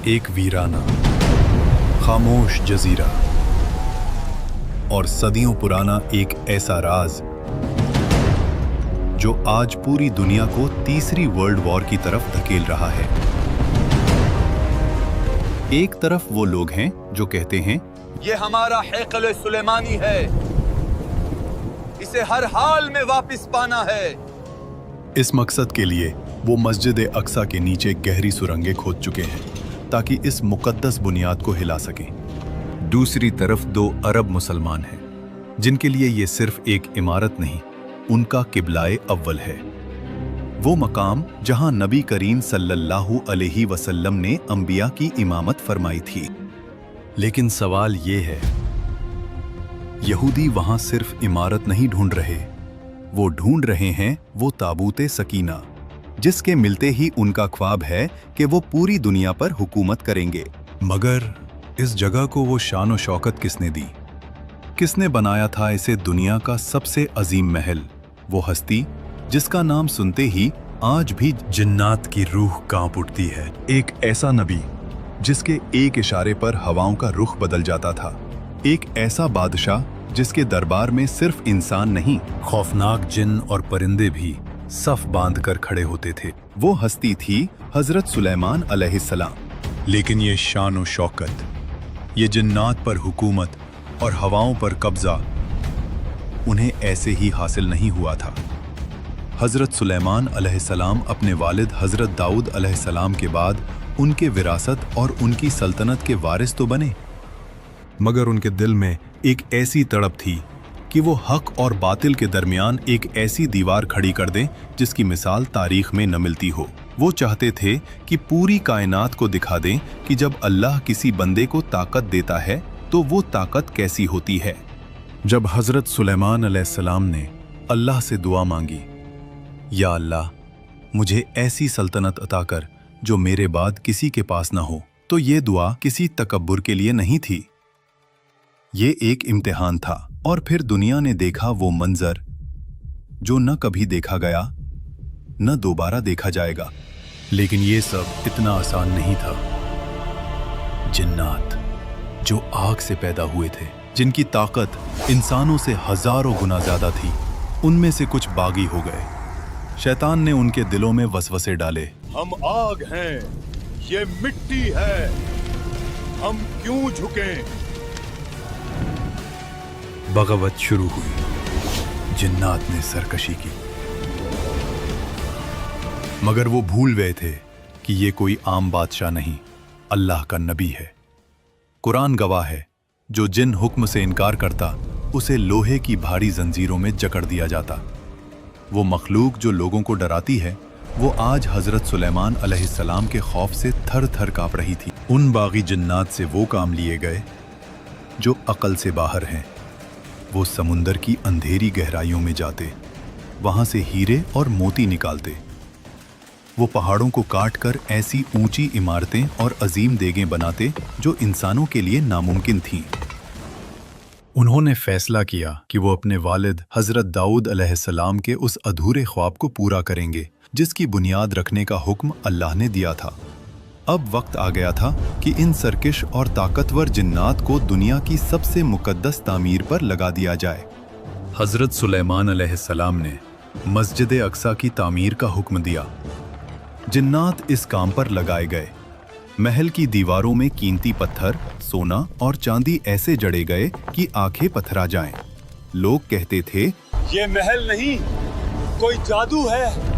एक वीराना, खामोश जजीरा और सदियों पुराना एक ऐसा राज जो आज पूरी दुनिया को तीसरी वर्ल्ड वॉर की तरफ धकेल रहा है। एक तरफ वो लोग हैं जो कहते हैं ये हमारा हैकल सुलेमानी है, इसे हर हाल में वापस पाना है। इस मकसद के लिए वो मस्जिद अक्सा के नीचे गहरी सुरंगें खोद चुके हैं ताकि इस मुकद्दस बुनियाद को हिला सकें। दूसरी तरफ दो अरब मुसलमान हैं जिनके लिए ये सिर्फ एक इमारत नहीं, उनका किबलाए अव्वल है। वो मकाम जहां नबी करीम सल्लल्लाहु अलैहि वसल्लम ने अंबिया की इमामत फरमाई थी। लेकिन सवाल ये है, यहूदी वहां सिर्फ इमारत नहीं ढूंढ रहे, वो ढूंढ रहे हैं वो ताबूते सकीना, जिसके मिलते ही उनका ख्वाब है कि वो पूरी दुनिया पर हुकूमत करेंगे। मगर इस जगह को वो शान और शौकत किसने दी? किसने बनाया था इसे दुनिया का सबसे अजीम महल? वो हस्ती जिसका नाम सुनते ही आज भी जिन्नात की रूह कांप उठती है। एक ऐसा नबी जिसके एक इशारे पर हवाओं का रुख बदल जाता था। एक ऐसा बादशाह जिसके दरबार में सिर्फ इंसान नहीं, खौफनाक जिन और परिंदे भी सफ बांधकर खड़े होते थे। वो हस्ती थी हजरत सुलेमान अलैहिस्सलाम। लेकिन ये शान और शौकत, ये जिन्नात पर हुकूमत और हवाओं पर कब्जा उन्हें ऐसे ही हासिल नहीं हुआ था। हजरत सुलेमान अलैहिस्सलाम अपने वालिद हजरत दाऊद अलैहिस्सलाम के बाद उनके विरासत और उनकी सल्तनत के वारिस तो बने, मगर उनके दिल में एक ऐसी तड़प थी कि वो हक और बातिल के दरमियान एक ऐसी दीवार खड़ी कर दें जिसकी मिसाल तारीख में न मिलती हो। वो चाहते थे कि पूरी कायनात को दिखा दें कि जब अल्लाह किसी बंदे को ताकत देता है तो वो ताकत कैसी होती है। जब हजरत सुलेमान अलैहिस्सलाम ने अल्लाह से दुआ मांगी, या अल्लाह मुझे ऐसी सल्तनत अता कर जो मेरे बाद किसी के पास ना हो, तो ये दुआ किसी तकब्बुर के लिए नहीं थी, ये एक इम्तिहान था। और फिर दुनिया ने देखा वो मंजर जो न कभी देखा गया न दोबारा देखा जाएगा। लेकिन ये सब इतना आसान नहीं था। जिन्नात जो आग से पैदा हुए थे, जिनकी ताकत इंसानों से हजारों गुना ज्यादा थी, उनमें से कुछ बागी हो गए। शैतान ने उनके दिलों में वसवसे डाले, हम आग हैं, ये मिट्टी है, हम क्यों झुकें? बगावत शुरू हुई। जिन्नात ने सरकशी की, मगर वो भूल गए थे कि ये कोई आम बादशाह नहीं, अल्लाह का नबी है। कुरान गवाह है, जो जिन हुक्म से इनकार करता उसे लोहे की भारी जंजीरों में जकड़ दिया जाता। वो मखलूक जो लोगों को डराती है, वो आज हजरत सुलेमान अलैहिस्सलाम के खौफ से थर थर कांप रही थी। उन बागी जिन्नात से वो काम लिए गए जो अकल से बाहर हैं। वो समुंदर की अंधेरी गहराइयों में जाते, वहां से हीरे और मोती निकालते। वो पहाड़ों को काट कर ऐसी ऊंची इमारतें और अजीम देगें बनाते जो इंसानों के लिए नामुमकिन थीं। उन्होंने फैसला किया कि वो अपने वालिद हजरत दाऊद अलैहिस्सलाम के उस अधूरे ख्वाब को पूरा करेंगे जिसकी बुनियाद रखने का हुक्म अल्लाह ने दिया था। अब वक्त आ गया था कि इन सरकश और ताकतवर जिन्नात को दुनिया की सबसे मुकद्दस तामीर पर लगा दिया जाए। हजरत सुलेमान अलैहिस्सलाम ने मस्जिद अक्सा की तामीर का हुक्म दिया। जिन्नात इस काम पर लगाए गए। महल की दीवारों में कीमती पत्थर, सोना और चांदी ऐसे जड़े गए कि आंखें पथरा जाएं। लोग कहते थे, ये महल नहीं, कोई जादू है।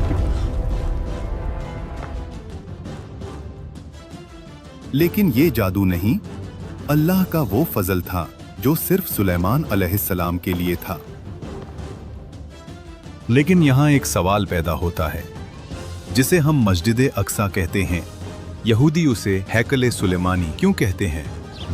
लेकिन ये जादू नहीं, अल्लाह का वो फजल था जो सिर्फ सुलेमान अलैहिस्सलाम के लिए था। लेकिन यहाँ एक सवाल पैदा होता है, जिसे हम मस्जिद अक्सा कहते हैं। यहूदी उसे हैकल सुलेमानी क्यों कहते हैं?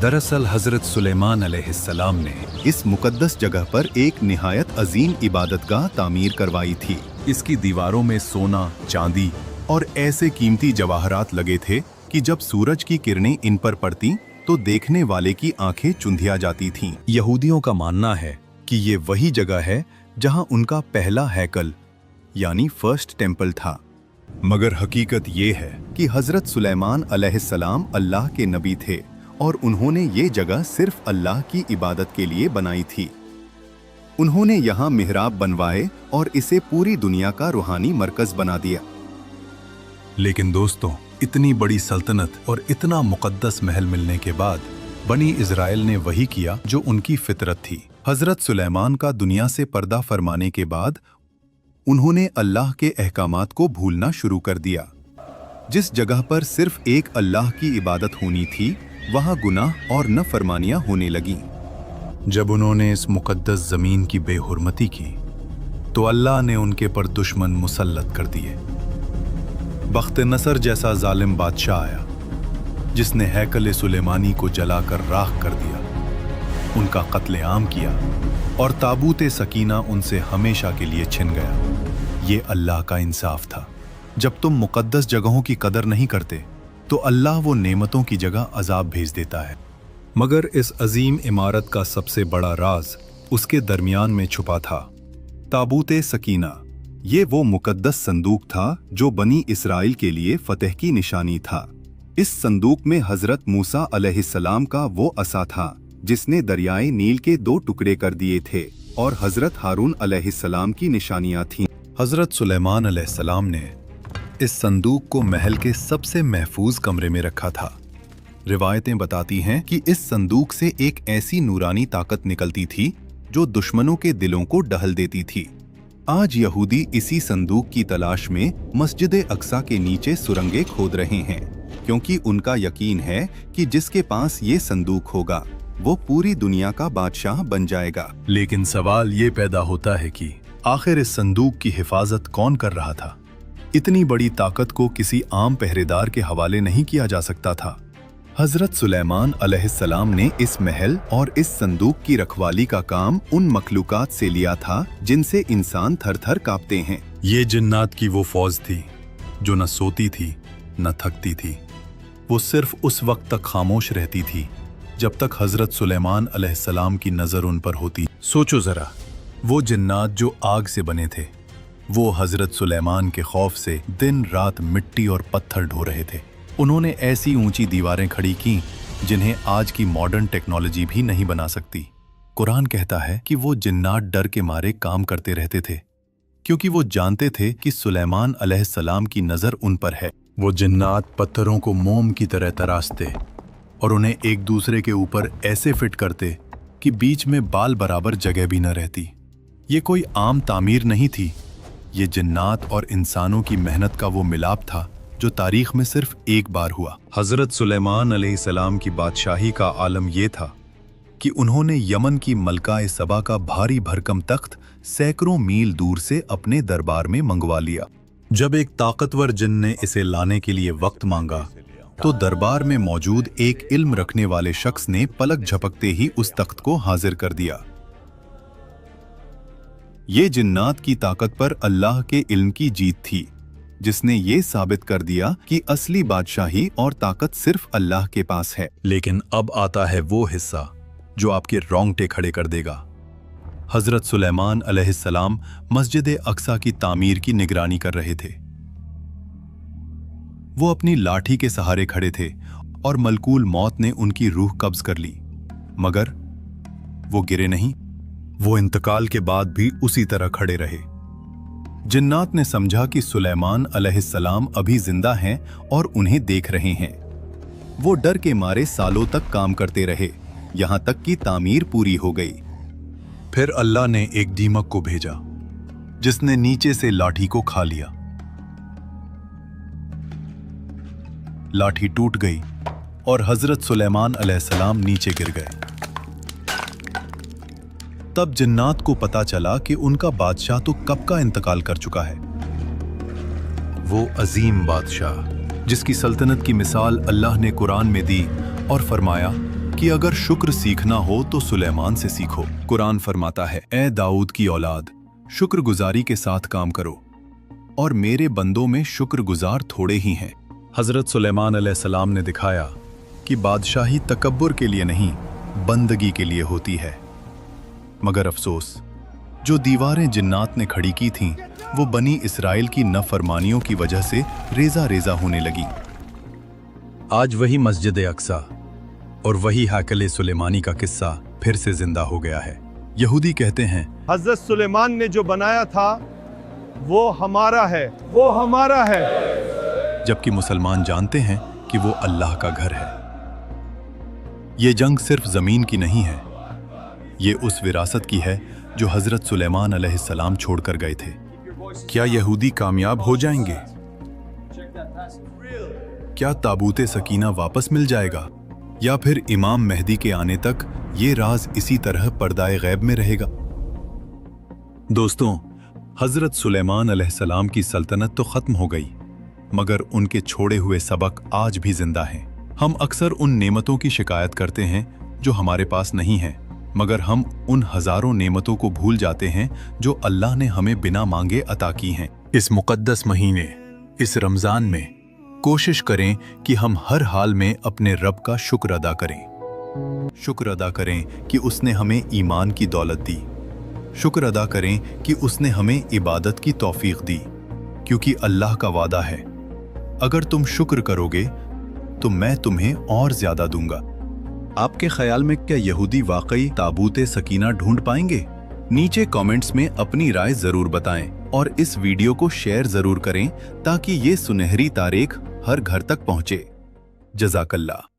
दरअसल हजरत सुलेमान अलैहिस्सलाम ने इस मुकद्दस जगह पर एक निहायत अजीम इबादतगाह तामीर करवाई थी। इसकी दीवारों में सोना, चांदी और ऐसे कीमती जवाहरात लगे थे कि जब सूरज की किरणें इन पर पड़ती तो देखने वाले की आंखें चुंधिया जाती थीं। यहूदियों का मानना है कि ये वही जगह है जहां उनका पहला हैकल यानी फर्स्ट टेम्पल था। मगर हकीकत ये है कि हजरत सुलेमान अलैहिस्सलाम अल्लाह के नबी थे और उन्होंने ये जगह सिर्फ अल्लाह की इबादत के लिए बनाई थी। उन्होंने यहाँ मिहराब बनवाए और इसे पूरी दुनिया का रूहानी मरकज बना दिया। लेकिन दोस्तों, इतनी बड़ी सल्तनत और इतना मुकद्दस महल मिलने के बाद बनी इज़राइल ने वही किया जो उनकी फितरत थी। हजरत सुलेमान का दुनिया से पर्दा फरमाने के बाद उन्होंने अल्लाह के अहकामात को भूलना शुरू कर दिया। जिस जगह पर सिर्फ एक अल्लाह की इबादत होनी थी, वहाँ गुनाह और नफरमानियाँ होने लगीं। जब उन्होंने इस मुकद्दस ज़मीन की बेहुरमती की तो अल्लाह ने उनके पर दुश्मन मुसल्लत कर दिए। बख्त नसर जैसा जालिम बादशाह आया जिसने हैकल सुलेमानी को जलाकर राख कर दिया, उनका कत्लेआम किया और ताबूत सकीना उनसे हमेशा के लिए छिन गया। ये अल्लाह का इंसाफ था। जब तुम मुकद्दस जगहों की कदर नहीं करते तो अल्लाह वो नेमतों की जगह अजाब भेज देता है। मगर इस अजीम इमारत का सबसे बड़ा राज उसके दरमियान में छुपा था। ताबूत सकीना, ये वो मुकद्दस संदूक था जो बनी इस्राइल के लिए फतह की निशानी था। इस संदूक में हजरत मूसा अलैहिस्सलाम का वो असा था जिसने दरियाए नील के 2 टुकड़े कर दिए थे और हजरत हारून अलैहिस्सलाम की निशानियां थीं। हजरत सुलेमान अलैहिस्सलाम ने इस संदूक को महल के सबसे महफूज कमरे में रखा था। रिवायतें बताती हैं कि इस संदूक से एक ऐसी नूरानी ताकत निकलती थी जो दुश्मनों के दिलों को डहल देती थी। आज यहूदी इसी संदूक की तलाश में मस्जिद अक्सा के नीचे सुरंगें खोद रहे हैं, क्योंकि उनका यकीन है कि जिसके पास ये संदूक होगा वो पूरी दुनिया का बादशाह बन जाएगा। लेकिन सवाल ये पैदा होता है कि आखिर इस संदूक की हिफाजत कौन कर रहा था? इतनी बड़ी ताकत को किसी आम पहरेदार के हवाले नहीं किया जा सकता था। हजरत सुलेमान अलैहिस्सलाम ने इस महल और इस संदूक की रखवाली का काम उन मखलूकात से लिया था जिनसे इंसान थर थर कांपते हैं। ये जिन्नात की वो फौज थी जो न सोती थी न थकती थी। वो सिर्फ उस वक्त तक खामोश रहती थी जब तक हजरत सुलेमान अलैहिस्सलाम की नजर उन पर होती। सोचो जरा, वो जिन्नात जो आग से बने थे, वो हजरत सुलेमान के खौफ से दिन रात मिट्टी और पत्थर ढो रहे थे। उन्होंने ऐसी ऊंची दीवारें खड़ी की जिन्हें आज की मॉडर्न टेक्नोलॉजी भी नहीं बना सकती। कुरान कहता है कि वो जिन्नात डर के मारे काम करते रहते थे, क्योंकि वो जानते थे कि सुलेमान अलैहिस्सलाम की नजर उन पर है। वो जिन्नात पत्थरों को मोम की तरह तराशते और उन्हें एक दूसरे के ऊपर ऐसे फिट करते कि बीच में बाल बराबर जगह भी न रहती। ये कोई आम तामीर नहीं थी, ये जिन्नात और इंसानों की मेहनत का वो मिलाप था जो तारीख में सिर्फ एक बार हुआ। हजरत सुलेमान अलैहिस्सलाम की बादशाही का आलम यह था कि उन्होंने यमन की मलका सबा का भारी भरकम तख्त सैकड़ों मील दूर से अपने दरबार में मंगवा लिया। जब एक ताकतवर जिन ने इसे लाने के लिए वक्त मांगा तो दरबार में मौजूद एक इल्म रखने वाले शख्स ने पलक झपकते ही उस तख्त को हाजिर कर दिया। ये जिन्नात की ताकत पर अल्लाह के इल्म की जीत थी, जिसने ये साबित कर दिया कि असली बादशाही और ताकत सिर्फ अल्लाह के पास है। लेकिन अब आता है वो हिस्सा जो आपके रोंगटे खड़े कर देगा। हजरत सुलेमान अलैहिस्सलाम मस्जिद अक्सा की तामीर की निगरानी कर रहे थे। वो अपनी लाठी के सहारे खड़े थे और मलकूल मौत ने उनकी रूह कब्ज कर ली, मगर वो गिरे नहीं। वो इंतकाल के बाद भी उसी तरह खड़े रहे। जिन्नात ने समझा कि सुलेमान अलैहिस्सलाम अभी जिंदा हैं और उन्हें देख रहे हैं। वो डर के मारे सालों तक काम करते रहे, यहां तक कि तामीर पूरी हो गई। फिर अल्लाह ने एक दीमक को भेजा जिसने नीचे से लाठी को खा लिया। लाठी टूट गई और हजरत सुलेमान अलैहिस्सलाम नीचे गिर गए। तब जिन्नात को पता चला कि उनका बादशाह तो कब का इंतकाल कर चुका है। वो अजीम बादशाह जिसकी सल्तनत की मिसाल अल्लाह ने कुरान में दी और फरमाया कि अगर शुक्र सीखना हो तो सुलेमान से सीखो। कुरान फरमाता है, ए दाऊद की औलाद, शुक्रगुजारी के साथ काम करो और मेरे बंदों में शुक्रगुजार थोड़े ही हैं। हजरत सुलेमान अलैहिस्सलाम ने दिखाया कि बादशाही तकब्बुर के लिए नहीं, बंदगी के लिए होती है। मगर अफसोस, जो दीवारें जिन्नात ने खड़ी की थीं वो बनी इसराइल की नाफरमानियों की वजह से रेजा रेजा होने लगी। आज वही मस्जिद अक्सा और वही हैकल सुलेमानी का किस्सा फिर से जिंदा हो गया है। यहूदी कहते हैं हजरत सुलेमान ने जो बनाया था वो हमारा है, वो हमारा है, जबकि मुसलमान जानते हैं कि वो अल्लाह का घर है। ये जंग सिर्फ जमीन की नहीं है, ये उस विरासत की है जो हजरत सुलेमान अलैहिस्सलाम छोड़कर गए थे। क्या यहूदी कामयाब हो जाएंगे? क्या ताबूत सकीना वापस मिल जाएगा, या फिर इमाम मेहदी के आने तक ये राज इसी तरह पर्दाए गैब में रहेगा? दोस्तों, हजरत सुलेमान अलैहिस्सलाम की सल्तनत तो खत्म हो गई, मगर उनके छोड़े हुए सबक आज भी जिंदा हैं। हम अक्सर उन नेमतों की शिकायत करते हैं जो हमारे पास नहीं हैं, मगर हम उन हजारों नेमतों को भूल जाते हैं जो अल्लाह ने हमें बिना मांगे अता की हैं। इस मुकद्दस महीने, इस रमजान में कोशिश करें कि हम हर हाल में अपने रब का शुक्र अदा करें। शुक्र अदा करें कि उसने हमें ईमान की दौलत दी। शुक्र अदा करें कि उसने हमें इबादत की तौफीक दी, क्योंकि अल्लाह का वादा है, अगर तुम शुक्र करोगे तो मैं तुम्हें और ज्यादा दूंगा। आपके ख्याल में क्या यहूदी वाकई ताबूत सकीना ढूंढ पाएंगे? नीचे कमेंट्स में अपनी राय जरूर बताएं और इस वीडियो को शेयर जरूर करें ताकि ये सुनहरी तारीख हर घर तक पहुंचे। जज़ाकल्लाह।